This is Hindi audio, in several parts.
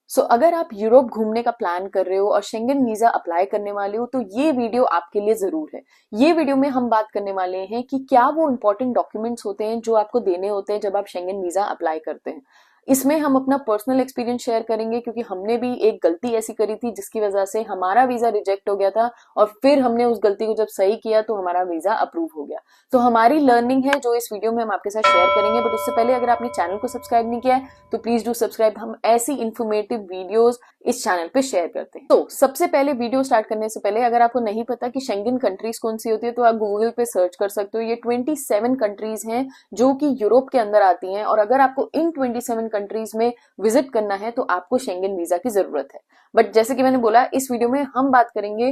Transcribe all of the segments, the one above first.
अगर आप यूरोप घूमने का प्लान कर रहे हो और शेंगन वीजा अप्लाई करने वाले हो तो ये वीडियो आपके लिए जरूर है। ये वीडियो में हम बात करने वाले हैं कि क्या वो इंपॉर्टेंट डॉक्यूमेंट्स होते हैं जो आपको देने होते हैं जब आप शेंगन वीजा अप्लाई करते हैं। इसमें हम अपना पर्सनल एक्सपीरियंस शेयर करेंगे क्योंकि हमने भी एक गलती ऐसी करी थी जिसकी वजह से हमारा वीजा रिजेक्ट हो गया था और फिर हमने उस गलती को जब सही किया तो हमारा वीजा अप्रूव हो गया। तो हमारी लर्निंग है जो इस वीडियो में हम आपके साथ शेयर करेंगे। बट उससे पहले अगर आपने चैनल को सब्सक्राइब नहीं किया है तो प्लीज डू सब्सक्राइब। हम ऐसी इंफॉर्मेटिव वीडियोस इस चैनल पे शेयर करते हैं। तो सबसे पहले वीडियो स्टार्ट करने से पहले अगर आपको नहीं पता कि शेंगन कंट्रीज कौन सी होती है तो आप गूगल पे सर्च कर सकते हो। ये 27 कंट्रीज हैं जो कि यूरोप के अंदर आती हैं और अगर आपको इन 27 कंट्रीज में विजिट करना है तो आपको शेंगन वीजा की जरूरत है। बट जैसे कि मैंने बोला इस वीडियो में हम बात करेंगे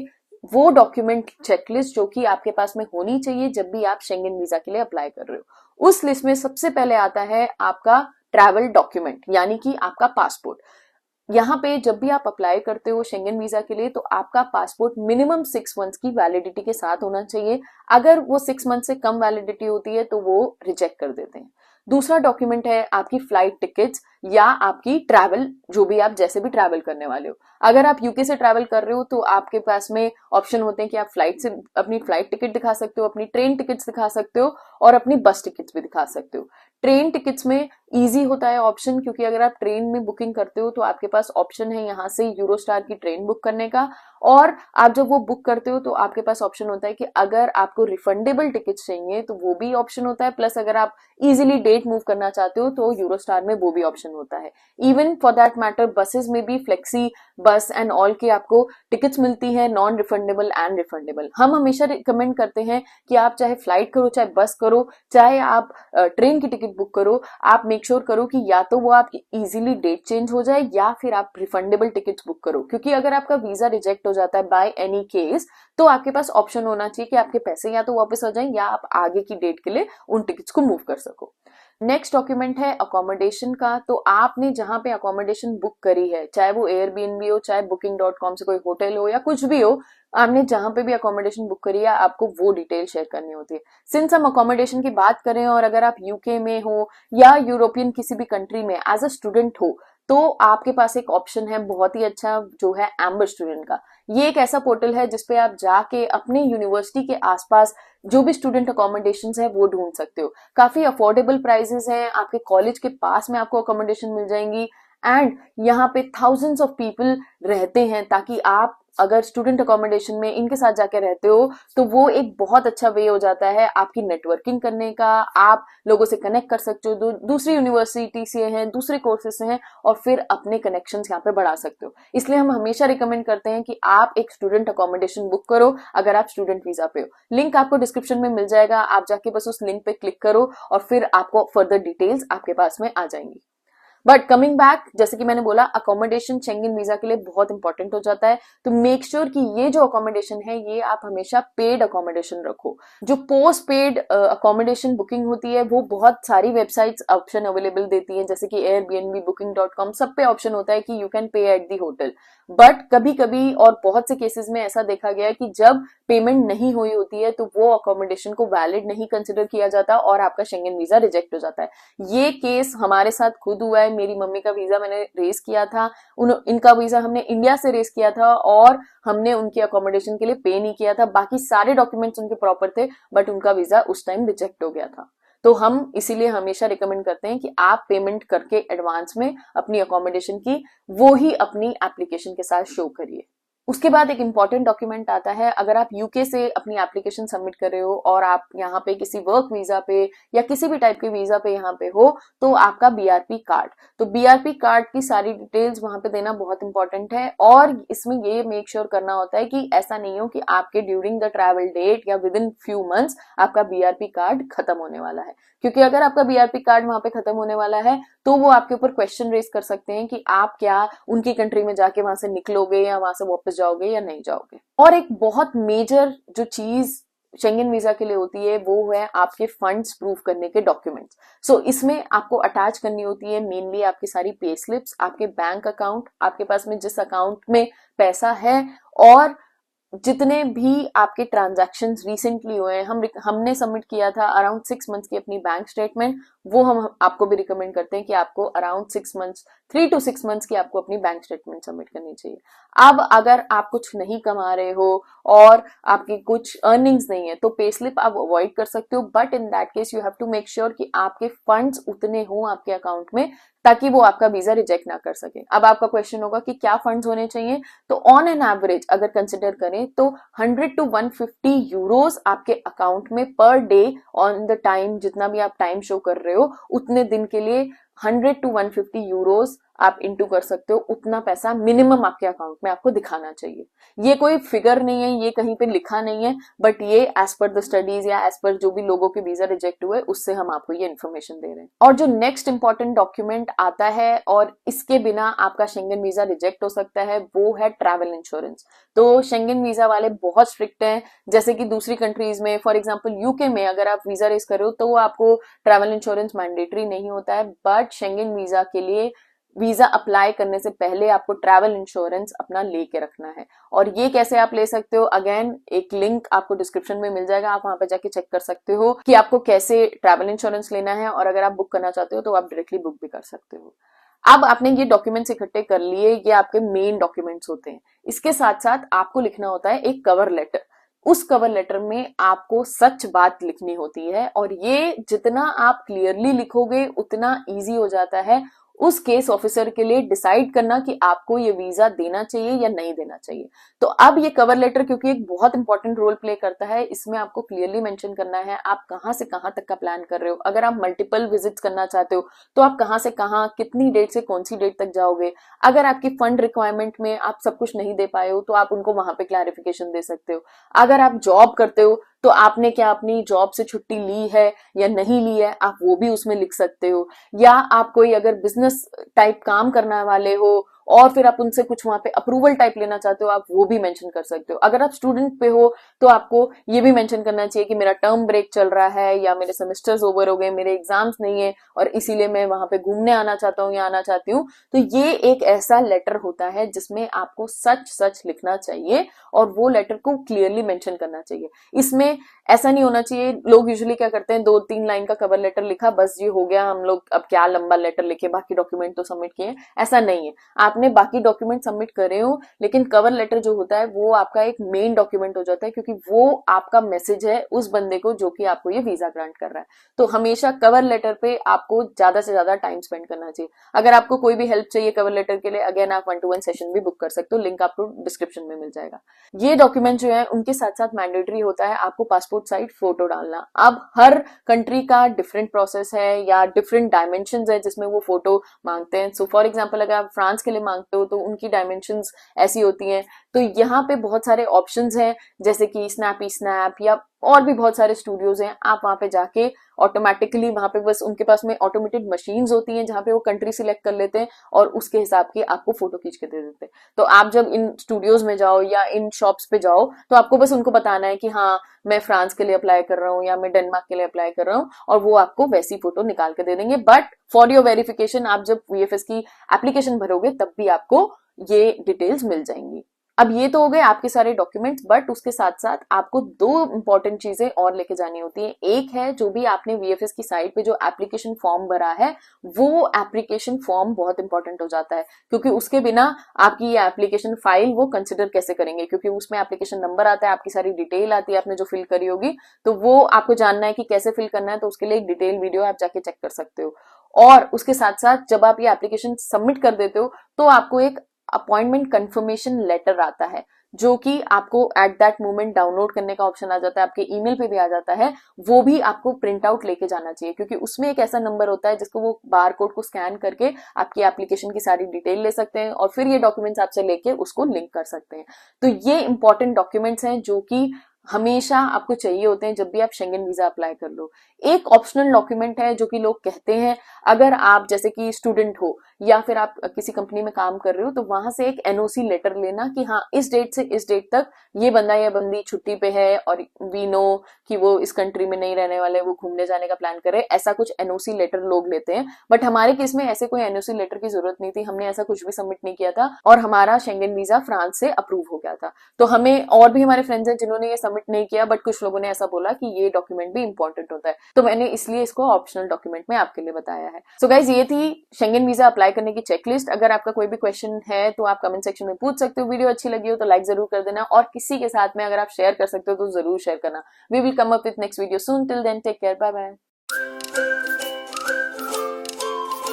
वो डॉक्यूमेंट चेकलिस्ट जो कि आपके पास में होनी चाहिए जब भी आप शेंगन वीजा के लिए अप्लाई कर रहे हो। उस लिस्ट में सबसे पहले आता है आपका ट्रैवल डॉक्यूमेंट यानी कि आपका पासपोर्ट। यहाँ पे जब भी आप अप्लाई करते हो शेंगन वीजा के लिए तो आपका पासपोर्ट मिनिमम 6 मंथ्स की वैलिडिटी के साथ होना चाहिए। अगर वो 6 मंथ से कम वैलिडिटी होती है तो वो रिजेक्ट कर देते हैं। दूसरा डॉक्यूमेंट है आपकी फ्लाइट टिकट्स या आपकी ट्रैवल, जो भी आप जैसे भी ट्रैवल करने वाले हो। अगर आप यूके से ट्रैवल कर रहे हो तो आपके पास में ऑप्शन होते हैं कि आप फ्लाइट से अपनी फ्लाइट टिकट दिखा सकते हो, अपनी ट्रेन टिकट्स दिखा सकते हो और अपनी बस टिकट्स भी दिखा सकते हो। ट्रेन टिकट्स में इजी होता है ऑप्शन क्योंकि अगर आप ट्रेन में बुकिंग करते हो तो आपके पास ऑप्शन है यहाँ से यूरोस्टार की ट्रेन बुक करने का। और आप जब वो बुक करते हो तो आपके पास ऑप्शन होता है कि अगर आपको रिफंडेबल टिकट्स चाहिए तो वो भी ऑप्शन होता है। प्लस अगर आप इजीली डेट मूव करना चाहते हो तो यूरोस्टार में वो भी ऑप्शन होता है। Even for that matter buses में भी फ्लेक्सी बस एंड ऑल की आपको टिकट्स मिलती है, नॉन रिफंडेबल एंड रिफंडेबल। हम हमेशा रिकमेंड करते हैं कि आप चाहे फ्लाइट करो, चाहे बस करो, चाहे आप ट्रेन की टिकट बुक करो, आप मेक श्योर करो कि या तो वो आपकी इजीली डेट चेंज हो जाए या फिर आप रिफंडेबल टिकट्स बुक करो। क्योंकि अगर आपका वीजा रिजेक्ट हो जाता है बाय एनी केस तो आपके पास ऑप्शन होना चाहिए कि आपके पैसे या तो वापस आ जाएं या आप आगे की डेट के लिए उन टिकट्स को मूव कर सको। नेक्स्ट डॉक्यूमेंट है अकोमोडेशन का। तो आपने जहां पे अकोमोडेशन बुक करी है, चाहे वो एयरबीएनबी हो, चाहे booking.com से कोई होटल हो या कुछ भी हो, आपने जहां पे भी अकोमोडेशन बुक करी है आपको वो डिटेल शेयर करनी होती है। सिंस हम अकोमोडेशन की बात करें और अगर आप यूके में हो या यूरोपियन किसी भी कंट्री में एज अ स्टूडेंट हो तो आपके पास एक ऑप्शन है बहुत ही अच्छा जो है एम्बर स्टूडेंट का। ये एक ऐसा पोर्टल है जिसपे आप जाके अपने यूनिवर्सिटी के आसपास जो भी स्टूडेंट अकोमोडेशन है वो ढूंढ सकते हो। काफी अफोर्डेबल प्राइसेस हैं, आपके कॉलेज के पास में आपको अकोमोडेशन मिल जाएंगी एंड यहाँ पे थाउजेंड्स ऑफ पीपल रहते हैं ताकि आप अगर स्टूडेंट अकोमोडेशन में इनके साथ जाके रहते हो तो वो एक बहुत अच्छा वे हो जाता है आपकी नेटवर्किंग करने का। आप लोगों से कनेक्ट कर सकते हो, दूसरी यूनिवर्सिटी से हैं, दूसरे कोर्सेज से हैं और फिर अपने कनेक्शंस यहाँ पे बढ़ा सकते हो। इसलिए हम हमेशा रिकमेंड करते हैं कि आप एक स्टूडेंट अकोमोडेशन बुक करो अगर आप स्टूडेंट वीजा पे हो। लिंक आपको डिस्क्रिप्शन में मिल जाएगा, आप जाके बस उस लिंक पे क्लिक करो और फिर आपको फर्दर डिटेल्स आपके पास में आ जाएंगी। बट कमिंग बैक, जैसे कि मैंने बोला अकोमोडेशन शेंगन वीजा के लिए बहुत इंपॉर्टेंट हो जाता है। तो मेक श्योर कि ये जो अकोमोडेशन है ये आप हमेशा पेड अकोमोडेशन रखो। जो पोस्ट पेड अकोमोडेशन बुकिंग होती है वो बहुत सारी वेबसाइट्स ऑप्शन अवेलेबल देती हैं, जैसे कि एयरबीएनबी, booking.com, सब पे ऑप्शन होता है कि you can pay at the hotel. But कभी कभी और बहुत से केसेस में ऐसा देखा गया है कि जब पेमेंट नहीं हुई होती है तो वो अकोमोडेशन को वैलिड नहीं कंसिडर किया जाता और आपका शेंगन वीजा रिजेक्ट हो जाता है। ये केस हमारे साथ खुद हुआ है। मेरी मम्मी का वीजा मैंने रेस किया था, इनका वीजा हमने इंडिया से रेस किया था और हमने उनकी अकोमोडेशन के लिए पे नहीं किया था। बाकी सारे डॉक्यूमेंट्स उनके प्रॉपर थे बट उनका वीजा उस टाइम रिजेक्ट हो गया था। तो हम इसीलिए हमेशा रिकमेंड करते हैं कि आप पेमेंट करके एडवांस में अपनी अकोमोडेशन की वो ही अपनी एप्लीकेशन के साथ शो करिए। उसके बाद एक इंपॉर्टेंट डॉक्यूमेंट आता है। अगर आप यूके से अपनी एप्लीकेशन सबमिट कर रहे हो और आप यहाँ पे किसी वर्क वीजा पे या किसी भी टाइप के वीजा पे यहाँ पे हो तो आपका बीआरपी कार्ड, तो बीआरपी कार्ड की सारी डिटेल्स वहां पे देना बहुत इंपॉर्टेंट है। और इसमें ये मेक श्योर करना होता है कि ऐसा नहीं हो कि आपके ड्यूरिंग द ट्रैवल डेट या विद इन फ्यू मंथ्स आपका बीआरपी कार्ड खत्म होने वाला है। क्योंकि अगर आपका बीआरपी कार्ड वहां पे खत्म होने वाला है तो वो आपके ऊपर क्वेश्चन रेज कर सकते हैं कि आप क्या उनकी कंट्री में जाके वहां से निकलोगे या वहां से वापस जाओगे या नहीं जाओगे। और एक बहुत मेजर जो चीज शेंगन वीजा के लिए होती है वो है आपके फंड्स प्रूव करने के डॉक्यूमेंट्स। इसमें आपको अटैच करनी होती है मेनली आपकी सारी पे स्लिप्स, आपके बैंक अकाउंट, आपके पास में जिस अकाउंट में पैसा है और जितने भी आपके ट्रांजैक्शंस रिसेंटली हुए हैं। हमने सबमिट किया था अराउंड 6 मंथ्स की अपनी बैंक स्टेटमेंट, वो हम आपको भी रिकमेंड करते हैं कि आपको अराउंड 6 मंथ्स, 3 to 6 मंथ्स की आपको अपनी बैंक स्टेटमेंट सबमिट करनी चाहिए। अब अगर आप कुछ नहीं कमा रहे हो और आपकी कुछ अर्निंग्स नहीं है तो पे स्लिप आप अवॉइड कर सकते हो, but in that case you have to make sure कि आपके फंड्स उतने हों आपके अकाउंट में ताकि वो आपका वीजा रिजेक्ट ना कर सके। अब आपका क्वेश्चन होगा कि क्या फंड्स होने चाहिए, तो ऑन एन एवरेज अगर कंसिडर करें तो 100 to 150 यूरोज आपके अकाउंट में per day on the time, जितना भी आप टाइम शो कर रहे हो उतने दिन के लिए 100 to 150 यूरोज आप इंटू कर सकते हो। उतना पैसा मिनिमम आपके अकाउंट में आपको दिखाना चाहिए। ये कोई फिगर नहीं है, ये कहीं पे लिखा नहीं है, बट ये एज पर द स्टडीज या एज पर जो भी लोगों के वीजा रिजेक्ट हुए उससे हम आपको ये इन्फॉर्मेशन दे रहे हैं। और जो नेक्स्ट इंपॉर्टेंट डॉक्यूमेंट आता है और इसके बिना आपका शेंगन वीजा रिजेक्ट हो सकता है, वो है ट्रैवल इंश्योरेंस। तो शेंगन वीजा वाले बहुत स्ट्रिक्ट हैं, जैसे कि दूसरी कंट्रीज में, फॉर एग्जाम्पल यूके में अगर आप वीजा रेस कर रहे हो तो वो आपको ट्रैवल इंश्योरेंस मैंडेटरी नहीं होता है, बट शेंगन वीजा के लिए वीजा अप्लाई करने से पहले आपको ट्रैवल इंश्योरेंस अपना लेके रखना है। और ये कैसे आप ले सकते हो, अगेन एक लिंक आपको डिस्क्रिप्शन में मिल जाएगा, आप वहां पे जाके चेक कर सकते हो कि आपको कैसे ट्रैवल इंश्योरेंस लेना है, और अगर आप बुक करना चाहते हो तो आप डायरेक्टली बुक भी कर सकते हो। अब आपने ये डॉक्यूमेंट्स इकट्ठे कर लिए, ये आपके मेन डॉक्यूमेंट्स होते हैं। इसके साथ साथ आपको लिखना होता है एक कवर लेटर। उस कवर लेटर में आपको सच बात लिखनी होती है, और ये जितना आप क्लियरली लिखोगे उतना इजी हो जाता है उस केस ऑफिसर के लिए डिसाइड करना कि आपको ये वीजा देना चाहिए या नहीं देना चाहिए। तो अब ये कवर लेटर क्योंकि एक बहुत इंपॉर्टेंट रोल प्ले करता है, इसमें आपको क्लियरली मेंशन करना है आप कहां से कहां तक का प्लान कर रहे हो। अगर आप मल्टीपल विजिट्स करना चाहते हो तो आप कहां से कहां, कितनी डेट से कौन सी डेट तक जाओगे। अगर आपकी फंड रिक्वायरमेंट में आप सब कुछ नहीं दे पाए हो तो आप उनको वहां पे क्लैरिफिकेशन दे सकते हो। अगर आप जॉब करते हो तो आपने क्या अपनी जॉब से छुट्टी ली है या नहीं ली है, आप वो भी उसमें लिख सकते हो। या आप कोई अगर बिजनेस टाइप काम करने वाले हो और फिर आप उनसे कुछ वहां पे अप्रूवल टाइप लेना चाहते हो, आप वो भी मेंशन कर सकते हो। अगर आप स्टूडेंट पे हो तो आपको ये भी मेंशन करना चाहिए कि मेरा टर्म ब्रेक चल रहा है या मेरे सेमेस्टर्स ओवर हो गए, मेरे एग्जाम्स नहीं है और इसीलिए मैं वहां पे घूमने आना चाहता हूँ या आना चाहती हूँ। तो ये एक ऐसा लेटर होता है जिसमें आपको सच सच लिखना चाहिए और वो लेटर को क्लियरली मेंशन करना चाहिए। इसमें ऐसा नहीं होना चाहिए, लोग यूजुअली क्या करते हैं 2-3 लाइन का कवर लेटर लिखा, बस ये हो गया, हम लोग अब क्या लंबा लेटर लिखे, बाकी डॉक्यूमेंट तो सबमिट किए। ऐसा नहीं है, आपने बाकी डॉक्यूमेंट सबमिट करे हो लेकिन कवर लेटर जो होता है वो आपका एक मेन डॉक्यूमेंट हो जाता है, क्योंकि वो आपका मैसेज है उस बंदे को जो कि आपको ये वीजा ग्रांट कर रहा है। तो हमेशा कवर लेटर पे आपको ज्यादा से ज्यादा टाइम स्पेंड करना चाहिए। अगर आपको कोई भी हेल्प चाहिए कवर लेटर के लिए, अगेन आप 1-to-1 सेशन भी बुक कर सकते हो, लिंक आपको डिस्क्रिप्शन में मिल जाएगा। ये डॉक्यूमेंट जो है उनके साथ साथ मैंडेटरी होता है आपको पासपोर्ट साइज फोटो डालना। अब हर कंट्री का डिफरेंट प्रोसेस है या डिफरेंट डायमेंशंस है जिसमें वो फोटो मांगते हैं। सो फॉर एग्जांपल अगर आप फ्रांस के लिए मांगते हो तो उनकी डायमेंशंस ऐसी होती हैं। तो यहाँ पे बहुत सारे ऑप्शंस हैं जैसे कि स्नैपी स्नैप या और भी बहुत सारे स्टूडियोज हैं। आप वहां पे जाके ऑटोमेटिकली वहां पे बस उनके पास में ऑटोमेटेड मशीन्स होती हैं जहां पे वो कंट्री सिलेक्ट कर लेते हैं और उसके हिसाब की आपको फोटो खींच के दे देते हैं। तो आप जब इन स्टूडियोज में जाओ या इन शॉप्स पे जाओ तो आपको बस उनको बताना है कि हाँ मैं फ्रांस के लिए अप्लाई कर रहा हूँ या मैं डेनमार्क के लिए अप्लाई कर रहा हूँ, और वो आपको वैसी फोटो निकाल के दे देंगे। बट फॉर योर वेरिफिकेशन आप जब वीएफएस की एप्लीकेशन भरोगे तब भी आपको ये डिटेल्स मिल जाएंगी। अब ये तो हो गए आपके सारे डॉक्यूमेंट्स, बट उसके साथ साथ आपको 2 इंपॉर्टेंट चीजें और लेके जानी होती है। एक है जो भी आपने वीएफएस की साइट पे जो एप्लीकेशन फॉर्म भरा है, वो एप्लीकेशन फॉर्म बहुत इंपॉर्टेंट हो जाता है, क्योंकि उसके बिना आपकी ये एप्लीकेशन फाइल वो कंसिडर कैसे करेंगे, क्योंकि उसमें एप्लीकेशन नंबर आता है, आपकी सारी डिटेल आती है आपने जो फिल करी होगी, तो वो आपको जानना है कि कैसे फिल करना है, तो उसके लिए एक डिटेल वीडियो आप जाके चेक कर सकते हो। और उसके साथ साथ जब आप ये एप्लीकेशन सबमिट कर देते हो तो आपको एक अपॉइंटमेंट कंफर्मेशन लेटर आता है जो कि आपको एट दैट मोमेंट डाउनलोड करने का ऑप्शन आ जाता है, आपके ईमेल पे भी आ जाता है। वो भी आपको प्रिंट आउट लेके जाना चाहिए, क्योंकि उसमें एक ऐसा नंबर होता है जिसको वो बार कोड को स्कैन करके आपकी एप्लीकेशन की सारी डिटेल ले सकते हैं और फिर ये डॉक्यूमेंट्स आपसे लेके उसको लिंक कर सकते हैं। तो ये इंपॉर्टेंट डॉक्यूमेंट्स हैं जो कि हमेशा आपको चाहिए होते हैं जब भी आप शेंगन वीजा अप्लाई कर लो। एक ऑप्शनल डॉक्यूमेंट है जो कि लोग कहते हैं, अगर आप जैसे कि स्टूडेंट हो या फिर आप किसी कंपनी में काम कर रहे हो तो वहां से एक एनओसी लेटर लेना कि हाँ इस डेट से इस डेट तक ये बंदा या बंदी छुट्टी पे है और वी नो कि वो इस कंट्री में नहीं रहने वाले, वो घूमने जाने का प्लान करे, ऐसा कुछ एनओसी लेटर लोग लेते हैं। बट हमारे केस में ऐसे कोई एनओसी लेटर की जरूरत नहीं थी, हमने ऐसा कुछ भी सबमिट नहीं किया था और हमारा शेंगन वीजा फ्रांस से अप्रूव हो गया था। तो हमें और भी हमारे फ्रेंड्स हैं जिन्होंने ये सबमिट नहीं किया, बट कुछ लोगों ने ऐसा बोला कि ये डॉक्यूमेंट भी इंपॉर्टेंट होता है। तो मैंने इसलिए इसको ऑप्शनल डॉक्यूमेंट में आपके लिए बताया है। सो गाइज, ये थी शेंगेन वीजा अप्लाई करने की चेकलिस्ट। अगर आपका कोई भी क्वेश्चन है तो आप कमेंट सेक्शन में पूछ सकते हो। वीडियो अच्छी लगी हो तो लाइक जरूर कर देना, और किसी के साथ में अगर आप शेयर कर सकते हो तो जरूर शेयर करना। We will come up with next video soon. Till then take care, bye bye.